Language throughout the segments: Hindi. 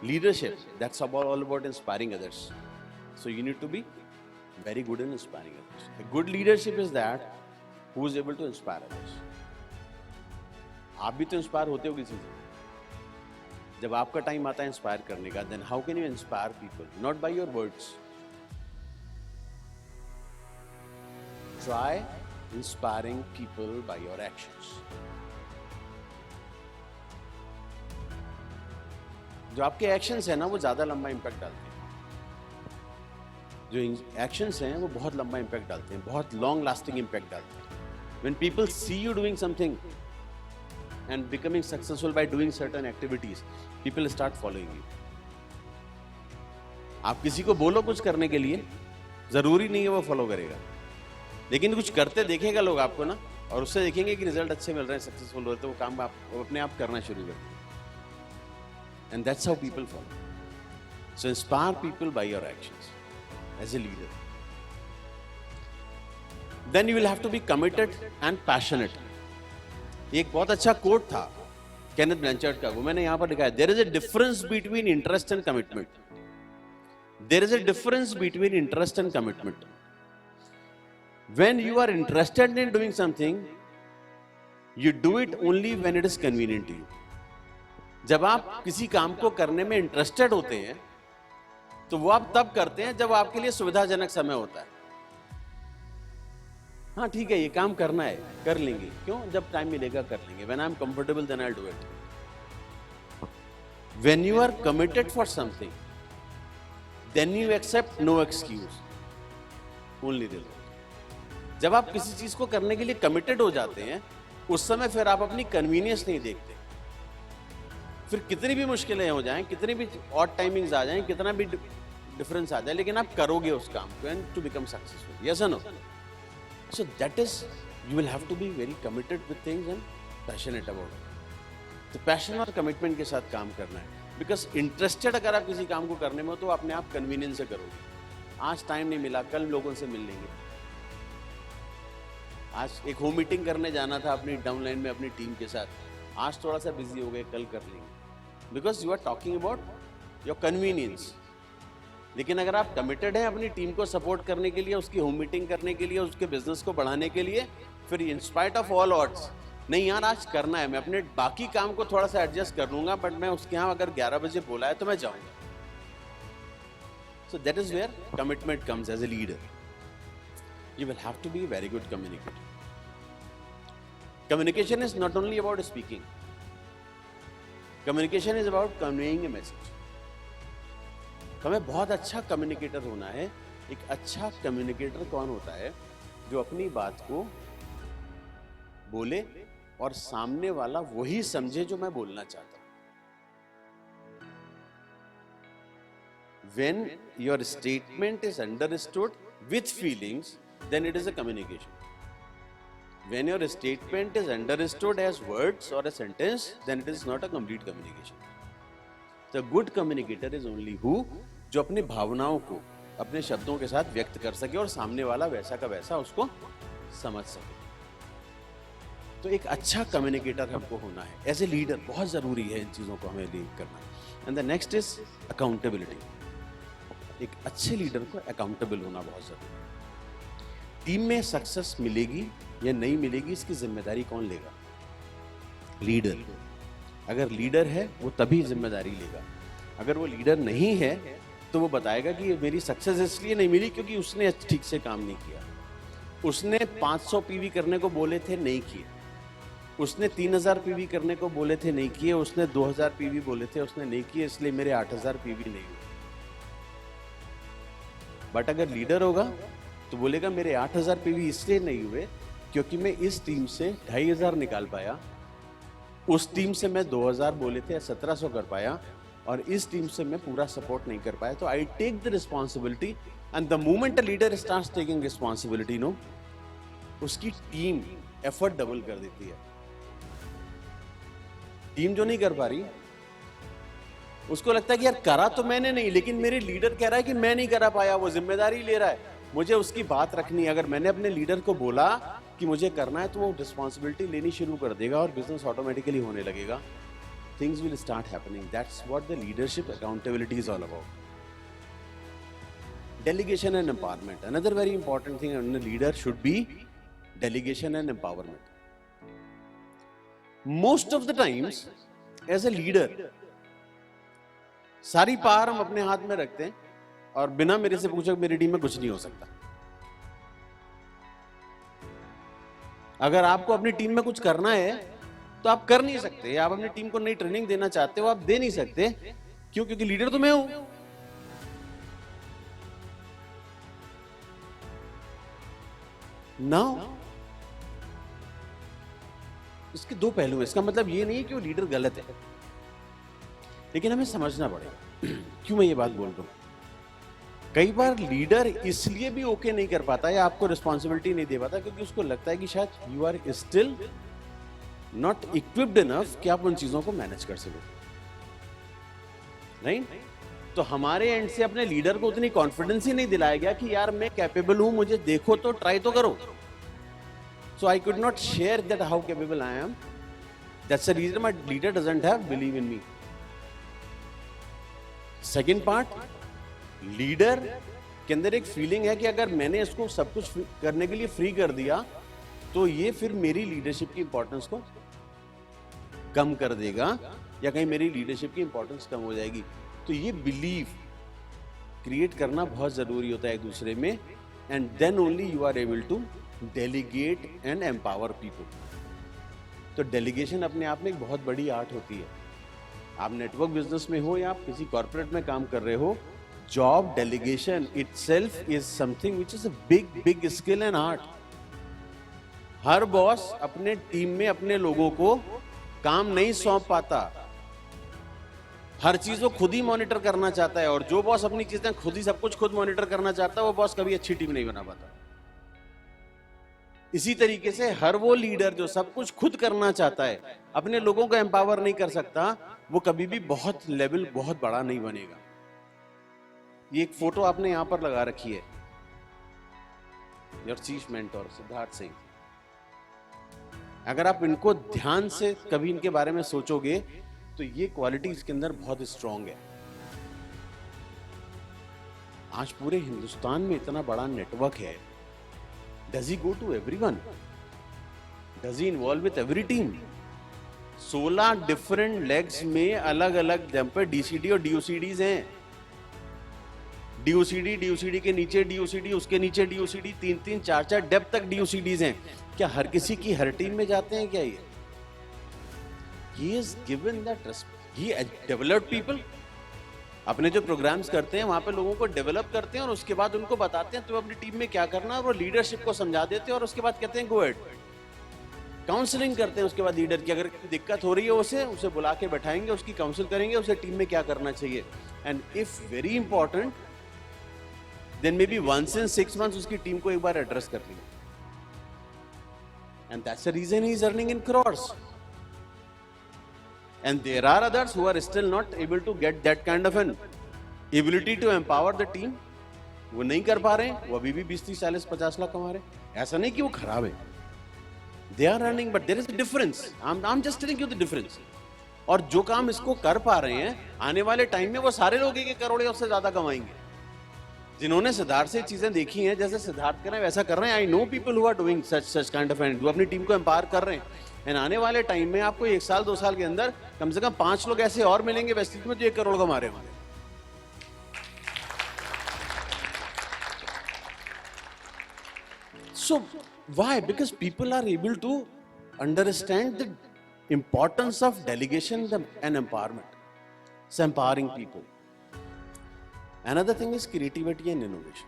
leadership, that's all about inspiring others. So you need to be very good in inspiring others. A good leadership is that who is able to inspire others. आप भी तो इंस्पायर होते हो किसी से. जब आपका टाइम आता है इंस्पायर करने का, then how can you inspire people? Not by your words. Try inspiring people by your actions. जो आपके एक्शंस हैं ना वो ज़्यादा लंबा इम्पैक्ट डालते हैं. जो एक्शंस हैं वो बहुत लंबा इम्पैक्ट डालते हैं, बहुत लॉन्ग लास्टिंग इम्पैक्ट डालते हैं. When people see you doing something and becoming successful by doing certain activities, people start following you. आप किसी को बोलो कुछ करने के लिए, ज़रूरी नहीं है वो फॉलो करेगा, लेकिन कुछ करते देखेगा लोग आपको ना, और उससे देखेंगे कि रिजल्ट अच्छे मिल रहे हैं, सक्सेसफुल हो रहे हैं, तो वो काम आप अपने आप करना शुरू करते हैं. And that's how people follow. So inspire people by your actions as a leader. Then you will have to be committed and passionate. एक बहुत अच्छा कोट था केनेथ ब्लैंचार्ड का, वो मैंने यहाँ पर लिखा है. There is a difference between interest and commitment. There is a difference between interest and commitment. When you are interested in doing something, you do it only when it is convenient to you. जब आप किसी काम को करने में इंटरेस्टेड होते हैं तो वो आप तब करते हैं जब आपके लिए सुविधाजनक समय होता है. हाँ ठीक है, ये काम करना है, कर लेंगे, क्यों, जब टाइम मिलेगा कर लेंगे. When I am comfortable, then I'll do it. When you are committed for something, then you accept no excuse, only result. जब आप किसी चीज को करने के लिए कमिटेड हो जाते हैं, उस समय फिर आप अपनी कन्वीनियंस नहीं देखते. फिर कितनी भी मुश्किलें हो जाएं, कितनी भी ऑड टाइमिंग्स आ जाएं, कितना भी डिफरेंस आ जाए, लेकिन आप करोगे उस काम को and to become successful. Yes और no? So that is, you will have to be very committed with things and passionate about it. तो पैशन और कमिटमेंट के साथ काम करना है, बिकॉज इंटरेस्टेड अगर आप किसी काम को करने में हो तो अपने आप कन्वीनियंस से करोगे. आज टाइम नहीं मिला, कल लोगों से मिल लेंगे. आज एक होम मीटिंग करने जाना था अपनी डाउनलाइन में अपनी टीम के साथ, आज थोड़ा सा बिजी हो गए, कल कर लेंगे, because you are talking about your convenience. लेकिन अगर आप कमिटेड हैं अपनी टीम को सपोर्ट करने के लिए, उसकी होम मीटिंग करने के लिए, उसके बिजनेस को बढ़ाने के लिए, फिर in spite of all odds, नहीं यार आज करना है, मैं अपने बाकी काम को थोड़ा सा एडजस्ट कर लूंगा, बट मैं उसके यहाँ अगर 11 बजे बोला है तो मैं जाऊंगा. So that is where commitment comes as a leader. You will have to be very good communicator. Communication is not only about speaking. Communication is about conveying a message. हमें बहुत अच्छा कम्युनिकेटर होना है. एक अच्छा कम्युनिकेटर कौन होता है? जो अपनी बात को बोले और सामने वाला वही समझे जो मैं बोलना चाहता हूं. When your statement is understood with feelings, then it is a communication. When your statement is understood as words or a sentence, then it is not a complete communication. The good communicator is only who जो अपनी भावनाओं को अपने शब्दों के साथ व्यक्त कर सके और सामने वाला वैसा का वैसा उसको समझ सके. तो एक अच्छा कम्युनिकेटर हमको होना है एज ए लीडर. बहुत जरूरी है इन चीजों को हमें लीड करना. And the next is accountability. एक अच्छे लीडर को अकाउंटेबल होना बहुत जरूरी है. टीम में सक्सेस मिलेगी या नहीं मिलेगी, इसकी जिम्मेदारी कौन लेगा? लीडर. अगर लीडर है वो तभी जिम्मेदारी लेगा. अगर वो लीडर नहीं है तो वो बताएगा कि मेरी सक्सेस इसलिए नहीं मिली क्योंकि उसने ठीक से काम नहीं किया, उसने 500 पीवी करने को बोले थे नहीं किए, उसने 3000 पीवी करने को बोले थे नहीं किए, उसने 2000 पीवी बोले थे उसने नहीं किए, इसलिए मेरे 8000 पीवी नहीं हुए. बट अगर लीडर होगा तो बोलेगा मेरे 8000 पीवी इसलिए नहीं हुए क्योंकि मैं इस टीम से 2500 निकाल पाया, उस टीम से मैं 2000 बोले थे 1700 कर पाया, और इस टीम से मैं पूरा सपोर्ट नहीं कर पाया. तो I take the responsibility. And the moment a leader starts taking responsibility, no, उसकी टीम एफर्ट डबल कर देती है. टीम जो नहीं कर पा रही उसको लगता है कि यार करा तो मैंने नहीं, लेकिन मेरे लीडर कह रहा है कि मैं नहीं करा पाया, वो जिम्मेदारी ले रहा है, मुझे उसकी बात रखनी है. अगर मैंने अपने लीडर को बोला कि मुझे करना है तो वो रिस्पॉन्सिबिलिटी लेनी शुरू कर देगा और बिजनेस ऑटोमेटिकली होने लगेगा. things will start happening. That's what the leadership accountability is all about. Delegation and empowerment. Another very important thing in a leader should be delegation and empowerment. Most of the times, as a leader, सारी पावर हम अपने हाथ में रखते हैं और बिना मेरे से पूछे मेरी टीम में कुछ नहीं हो सकता. अगर आपको अपनी टीम में कुछ करना है तो आप कर नहीं सकते. आप अपनी टीम को नई ट्रेनिंग देना चाहते हो, आप दे नहीं सकते. क्यों? क्योंकि लीडर तो मैं हूं. नाउ इसके दो पहलू हैं. इसका मतलब ये नहीं है कि वो लीडर गलत है, लेकिन हमें समझना पड़ेगा. क्यों मैं ये बात बोल रहा हूं? कई बार लीडर इसलिए भी ओके नहीं कर पाता या आपको रिस्पॉन्सिबिलिटी नहीं दे पाता क्योंकि उसको लगता है कि शायद you are still not equipped enough कि आप उन चीजों को मैनेज कर सको. नहीं, तो हमारे एंड से अपने लीडर को उतनी कॉन्फिडेंस ही नहीं दिलाया गया कि यार मैं कैपेबल हूं, मुझे देखो तो ट्राई तो करो. So I could not share that how capable I am. That's the reason my leader doesn't have believe in me. Second part, leader के अंदर एक फीलिंग है कि अगर मैंने इसको सब कुछ करने के लिए फ्री कर दिया तो ये फिर मेरी लीडरशिप की इंपॉर्टेंस को कम कर देगा या कहीं मेरी लीडरशिप की इंपॉर्टेंस कम हो जाएगी. तो ये बिलीव क्रिएट करना बहुत जरूरी होता है एक दूसरे में. And then only you are able to delegate and empower people. तो डेलीगेशन अपने आप में एक बहुत बड़ी आर्ट होती है. आप नेटवर्क बिजनेस में हो या आप किसी कॉर्पोरेट में काम कर रहे हो, job delegation itself is something which is a big skill and art. Her boss अपने टीम में अपने लोगों को काम नहीं सौंप पाता. हर चीज वो खुद ही मॉनिटर करना चाहता है, और जो बॉस अपनी चीजें खुद ही सब कुछ खुद मॉनिटर करना चाहता है वो बॉस कभी अच्छी टीम नहीं बना पाता. इसी तरीके से हर वो लीडर जो सब कुछ खुद करना चाहता है, अपने लोगों को एम्पावर नहीं कर सकता, वो कभी भी बहुत लेवल बहुत बड़ा नहीं बनेगा. ये एक फोटो आपने यहां पर लगा रखी है, your chief mentor Siddharth Singh. अगर आप इनको ध्यान से कभी इनके बारे में सोचोगे तो ये क्वालिटी इसके अंदर बहुत स्ट्रांग है. आज पूरे हिंदुस्तान में इतना बड़ा नेटवर्क है. Does he go to everyone? Does he involve with every team? 16 different legs में अलग अलग जम पे डीसीडी और डीओसीडीज हैं. डीओसीडी के नीचे डीओसीडी, उसके नीचे डीओसीडी, 3-3 4-4 डेप्थ तक डीओसीडीज हैं. क्या हर किसी की हर टीम में जाते हैं क्या? ये He is given that respect. He developed people. अपने जो प्रोग्राम्स करते हैं वहां पे लोगों को डेवलप करते हैं और उसके बाद उनको बताते हैं तुम अपनी टीम में क्या करना है, और वो लीडरशिप को समझा देते हैं और उसके बाद कहते हैं गो एहेड. काउंसलिंग करते हैं उसके बाद लीडर की. अगर दिक्कत हो रही है उसे बुला के बैठाएंगे, उसकी काउंसिल करेंगे, उसे टीम में क्या करना चाहिए. And if very important then maybe once in 6 months उसकी टीम को एक बार एड्रेस कर लिया. And that's the reason he is earning in crores. And there are others who are still not able to get that kind of an ability to empower the team. वो नहीं कर पा रहे हैं, वो अभी भी 20, 30, 40, 50 लाख कमा रहे हैं. ऐसा नहीं कि वो खराब है. They are earning, but there is a difference. I'm just telling you the difference. और जो काम इसको कर पा रहे हैं, आने वाले टाइम में वो सारे लोग 1-1 करोड़ या उससे ज्यादा कमाएंगे. जिन्होंने सिद्धार्थ से चीजें देखी हैं, जैसे सिद्धार्थ कर रहे हैं वैसा कर रहे हैं. I know people who are doing such kind of and, जो अपनी टीम को एम्पावर कर रहे हैं. एंड आने वाले टाइम में आपको 1 साल 2 साल के अंदर कम से कम 5 लोग ऐसे और मिलेंगे वेस्टिज में जो 1 करोड़ कमा रहे होंगे. So why? Because people are able to understand the importance of delegation and empowerment. It's empowering people. Another thing is creativity and innovation.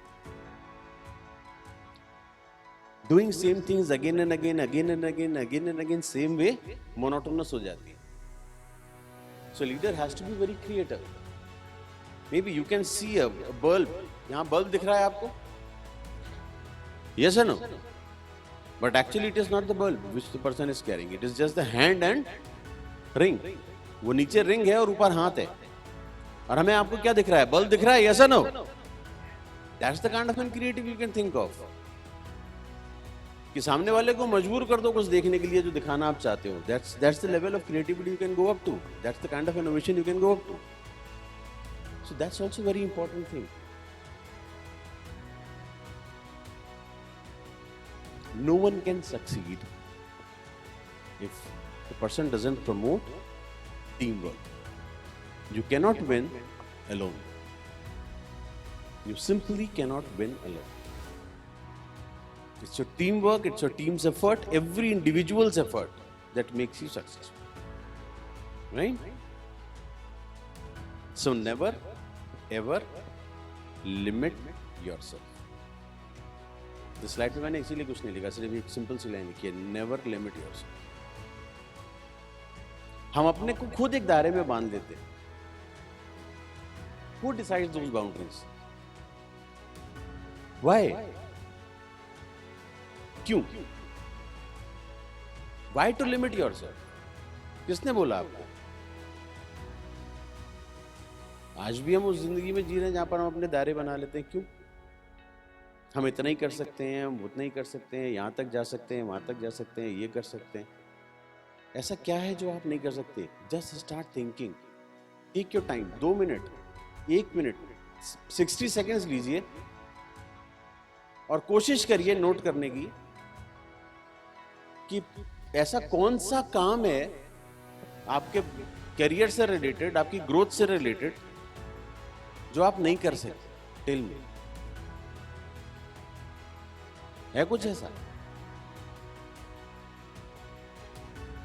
Doing same things again and again, same way, monotonous हो जाती है. So leader has to be very creative. Maybe you can see a bulb. यहाँ bulb दिख रहा है आपको? Yes or no? But actually it is not the bulb which the person is carrying. It is just the hand and ring. वो नीचे ring है और ऊपर हाथ है. और हमें आपको क्या दिख रहा है? बल्ब दिख रहा है. Yes or no? That's the kind of creative you can think of. कि सामने वाले को मजबूर कर दो कुछ देखने के लिए जो दिखाना आप चाहते हो. That's the level of creativity you can go up to. That's the kind of innovation you can go up to. So that's also very important thing. No one can succeed if the person doesn't promote teamwork. You cannot win alone. You simply cannot win alone. It's your teamwork, it's your team's effort, every individual's effort that makes you successful. Right? So never ever limit yourself. तो स्लाइड पे मैंने इसीलिए कुछ नहीं लिखा, सिर्फ एक सिंपल सी लाइन लिखी है, नेवर लिमिट योरसेल्फ. हम अपने को खुद एक दायरे में बांध लेते हैं. Who decides those boundaries? Why? क्यों? Why to limit yourself? किसने बोला आपको? आज भी हम उस जिंदगी में जी रहे हैं जहां पर हम अपने दायरे बना लेते हैं. क्यों? हम इतना ही कर सकते हैं, हम उतना ही कर सकते हैं, यहां तक जा सकते हैं, वहां तक जा सकते हैं, ये कर सकते हैं. ऐसा क्या है जो आप नहीं कर सकते? Just start thinking. Take your time. 2 minute, 1 minute, 60 seconds लीजिए और कोशिश करिए नोट करने की कि ऐसा कौन सा काम है आपके करियर से रिलेटेड, आपकी ग्रोथ से रिलेटेड, जो आप नहीं कर सकते. टेल मी, है कुछ ऐसा?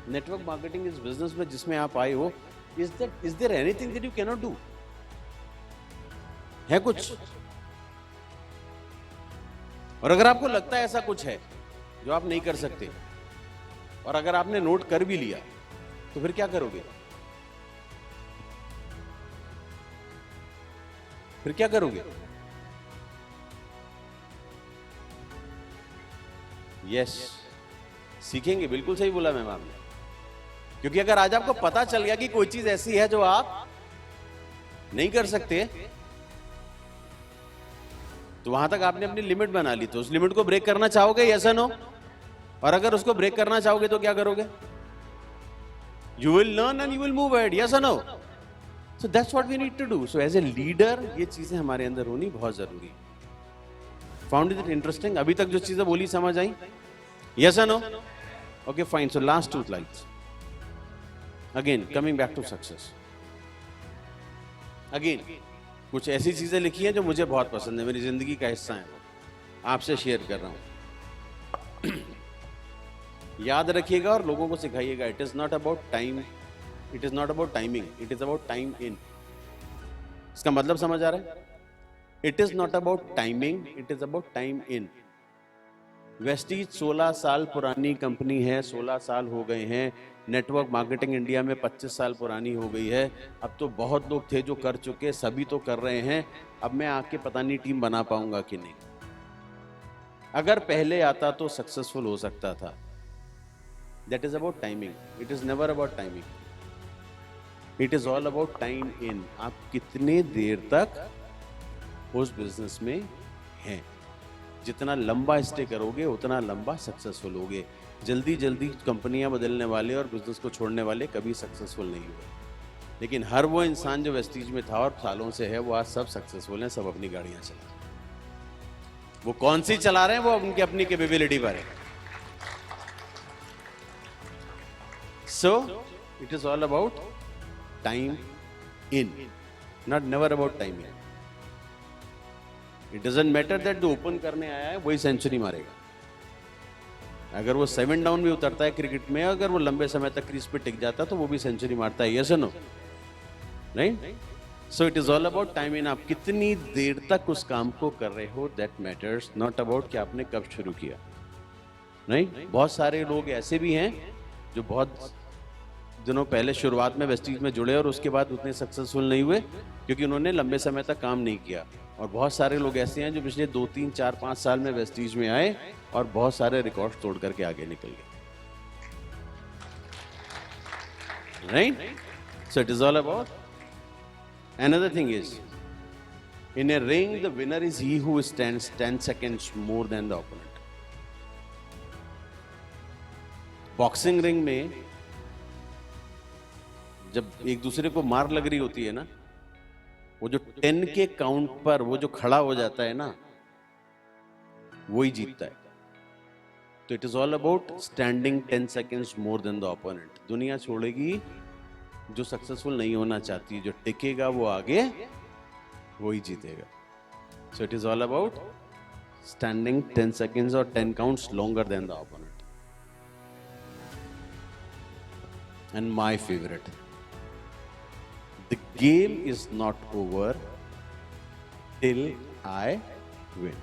नेटवर्क मार्केटिंग इस बिजनेस में जिसमें आप आए हो, is there anything that you can not do? है कुछ? और अगर आपको लगता है ऐसा कुछ है जो आप नहीं कर सकते, और अगर आपने नोट कर भी लिया, तो फिर क्या करोगे? फिर क्या करोगे? यस, सीखेंगे. बिल्कुल सही बोला मैम आपने. क्योंकि अगर आज आपको पता चल गया कि कोई चीज ऐसी है जो आप नहीं कर सकते, तो वहां तक आपने अपनी लिमिट बना ली, तो उस लिमिट को ब्रेक करना चाहोगे, यस और नो? और अगर उसको ब्रेक करना चाहोगे तो क्या करोगे? You will learn and you will move ahead, yes और no? So that's what we need to do. So as a leader ये चीजें हमारे अंदर होनी बहुत जरूरी है. Found it interesting? अभी तक जो चीजें बोली समझ आई? यस और no? Okay fine. So last 2 slides. Again coming back to success. Again कुछ ऐसी चीजें लिखी हैं जो मुझे बहुत पसंद है, मेरी जिंदगी का हिस्सा है, वो आपसे शेयर कर रहा हूं. याद रखिएगा और लोगों को सिखाइएगा. It is not about time, it is not about timing, it is about time in. इसका मतलब समझ आ रहा है? It is not about timing, it is about time in. Vestige 16 साल पुरानी कंपनी है, 16 साल हो गए हैं. नेटवर्क मार्केटिंग इंडिया में 25 साल पुरानी हो गई है. अब तो बहुत लोग थे जो कर चुके, सभी तो कर रहे हैं. अब मैं आके पता नहीं टीम बना पाऊंगा कि नहीं. अगर पहले आता तो सक्सेसफुल हो सकता था. That is about timing. It is never about timing. It is all about time in. आप कितने देर तक उस बिजनेस में हैं. जितना लंबा स्टे करोगे उतना लंबा सक्सेसफुल होगे. जल्दी जल्दी कंपनियां बदलने वाले और बिजनेस को छोड़ने वाले कभी सक्सेसफुल नहीं हुए. लेकिन हर वो इंसान जो वेस्टीज में था और सालों से है, वो आज सब सक्सेसफुल हैं, सब अपनी गाड़ियां चला रहे हैं. वो कौन सी चला रहे हैं वो उनकी अपनी कैपेबिलिटी पर है. सो it is all about time in, not never about time in. It doesn't matter that जो ओपन करने आया है वही सेंचुरी मारेगा. अगर वो 7 डाउन भी उतरता है क्रिकेट में, अगर वो लंबे समय तक क्रीज पे टिक जाता है तो वो भी सेंचुरी मारता है. यस और no? Right? So it is all about time in. आप कितनी देर तक उस काम को कर रहे हो, दैट मैटर्स, नॉट अबाउट कि आपने कब शुरू किया. राइट? बहुत सारे लोग ऐसे भी हैं जो बहुत दिनों पहले शुरुआत में वेस्टीज में जुड़े और उसके बाद उतने सक्सेसफुल नहीं हुए क्योंकि उन्होंने लंबे समय तक काम नहीं किया. और बहुत सारे लोग ऐसे हैं जो पिछले 2, 3, 4, 5 साल में वेस्टीज में आए और बहुत सारे रिकॉर्ड तोड़ करके आगे निकल गए. Right? So it is all about. Another thing is, in a ring the winner is he who stands 10 seconds more than the opponent. Boxing ring में जब एक दूसरे को मार लग रही होती है ना, वो जो 10 के काउंट पर वो जो खड़ा हो जाता है ना, वही जीतता है। तो it is all about standing 10 seconds more than the opponent. दुनिया छोड़ेगी जो सक्सेसफुल नहीं होना चाहती, जो टिकेगा वो आगे, वही जीतेगा। सो it is all about standing 10 seconds or 10 counts longer than the opponent. And my favorite, the game is not over till I win.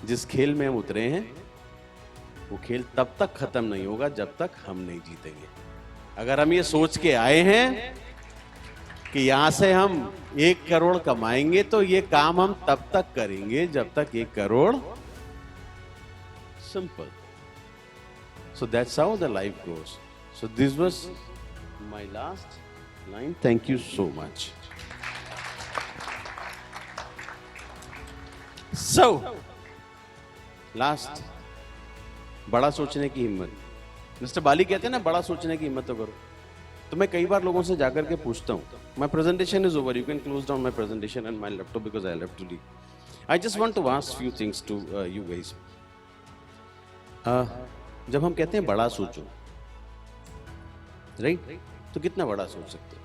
जिस खेल में हम उतरे हैं वो खेल तब तक खत्म नहीं होगा जब तक हम नहीं जीतेंगे। अगर हम ये सोच के आए हैं कि यहां से हम 1 करोड़ कमाएंगे, तो ये काम हम तब तक करेंगे जब तक 1 crore. Simple. So that's how the life goes. So this was my last line. Thank you so much. So last, बड़ा सोचने की हिम्मत। मिस्टर बाली कहते हैं ना, बड़ा सोचने की हिम्मत तो करो। तो मैं कई बार लोगों से जाकर के पूछता हूँ, my presentation is over, you can close down my presentation and my laptop because I have to leave. I just want to ask few things to you guys. जब हम कहते हैं बड़ा सोचो, राइट, तो कितना बड़ा सोच सकते हो?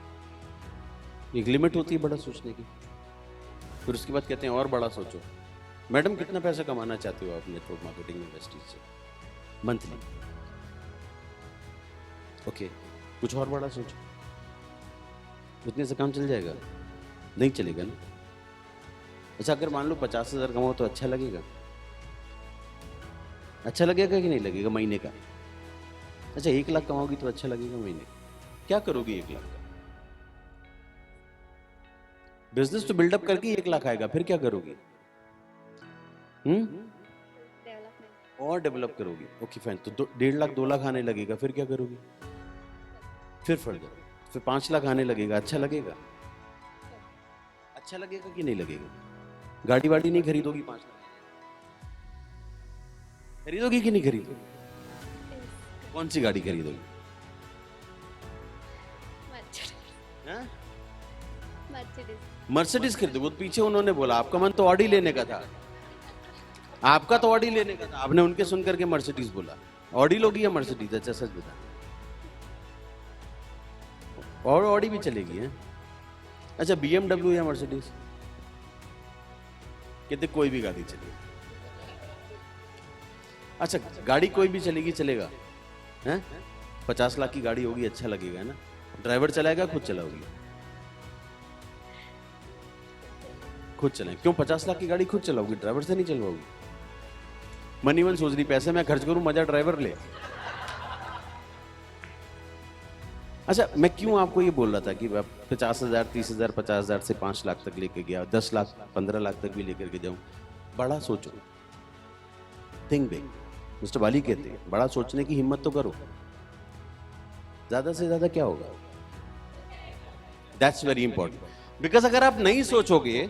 एक लिमिट होती है बड़ा सोचने की। फिर उसके बाद कहते हैं और बड़ा सोचो। मैडम कितना पैसा कमाना चाहते हो आप नेटवर्क मार्केटिंग इंडस्ट्री से मंथली? ओके, कुछ और बड़ा सोचो। उतने से काम चल जाएगा? नहीं चलेगा ना। अच्छा, अगर मान लो 50,000 कमाओ तो अच्छा लगेगा? अच्छा लगेगा कि नहीं लगेगा महीने का? अच्छा, 1 लाख कमाओगी तो अच्छा लगेगा महीने? क्या करोगी 1 लाख का? बिजनेस तो बिल्डअप करके 1 लाख आएगा, फिर क्या करोगी? और डेवलप करोगी। ओके फाइन, तो 1.5 लाख 2 लाख आने लगेगा, फिर क्या करोगी? फिर फर्दर, फिर 5 लाख आने लगेगा। अच्छा लगेगा? अच्छा लगेगा कि नहीं लगेगा? गाड़ी वाड़ी नहीं खरीदोगी? 5 लाख खरीदोगी कि नहीं खरीदोगी? कौन सी गाड़ी खरीदोगी? मर्सिडीज खरीदोगे? तो पीछे उन्होंने बोला आपका मन तो ऑडी लेने का था। आपका तो ऑडी लेने का था, आपने उनके सुन करके मर्सिडीज बोला। ऑडी लोगी या मर्सिडीज? अच्छा सच बता। और ऑडी भी चलेगी है? अच्छा, BMW या मर्सिडीज? कहते कोई भी गाड़ी चलेगी। अच्छा, गाड़ी कोई भी चलेगी, चलेगा हैं? 50 लाख की गाड़ी होगी, अच्छा लगेगा ना? ड्राइवर चलाएगा, खुद चलाओगी? खुद चलाएंगे। क्यों 50 लाख की गाड़ी खुद चलाओगी, ड्राइवर से नहीं चलवाओगी? मनीवन सोच रही पैसे मैं खर्च करूं, मजा ड्राइवर ले। अच्छा, मैं क्यों आपको ये बोल रहा था कि 50,000, 30,000, 50,000 से 5 लाख तक लेके गया, 10 लाख 15 लाख तक भी लेकर के जाऊं? बड़ा सोचो, थिंक बिग। मिस्टर बाली कहते हैं बड़ा सोचने की हिम्मत तो करो। ज्यादा से ज्यादा क्या होगा? That's very important. बिकॉज अगर आप नहीं सोचोगे,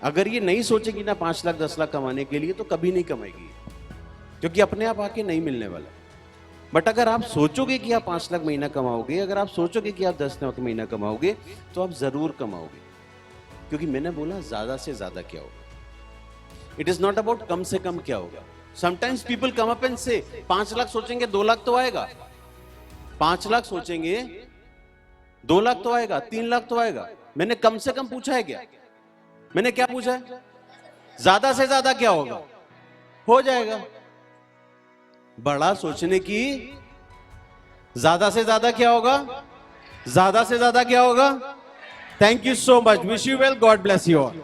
अगर ये नहीं सोचेगी ना 5 लाख 10 लाख कमाने के लिए, तो कभी नहीं कमाएगी, क्योंकि अपने आप आके नहीं मिलने वाला। बट अगर आप सोचोगे कि आप 5 लाख महीना कमाओगे, अगर आप सोचोगे कि आप 10 लाख महीना कमाओगे, तो आप जरूर कमाओगे। क्योंकि मैंने बोला ज्यादा से ज्यादा क्या होगा। इट इज नॉट अबाउट कम से कम क्या होगा। Sometimes people come up and से 5 लाख सोचेंगे 2 लाख तो आएगा, 5 लाख सोचेंगे 2 लाख तो आएगा, 3 लाख तो आएगा। मैंने कम से कम पूछा है क्या? मैंने क्या पूछा है? ज्यादा से ज्यादा क्या होगा? हो जाएगा। बड़ा सोचने की ज्यादा से ज्यादा क्या होगा? ज्यादा से ज्यादा क्या होगा? Thank you so much, wish you well, God bless you all.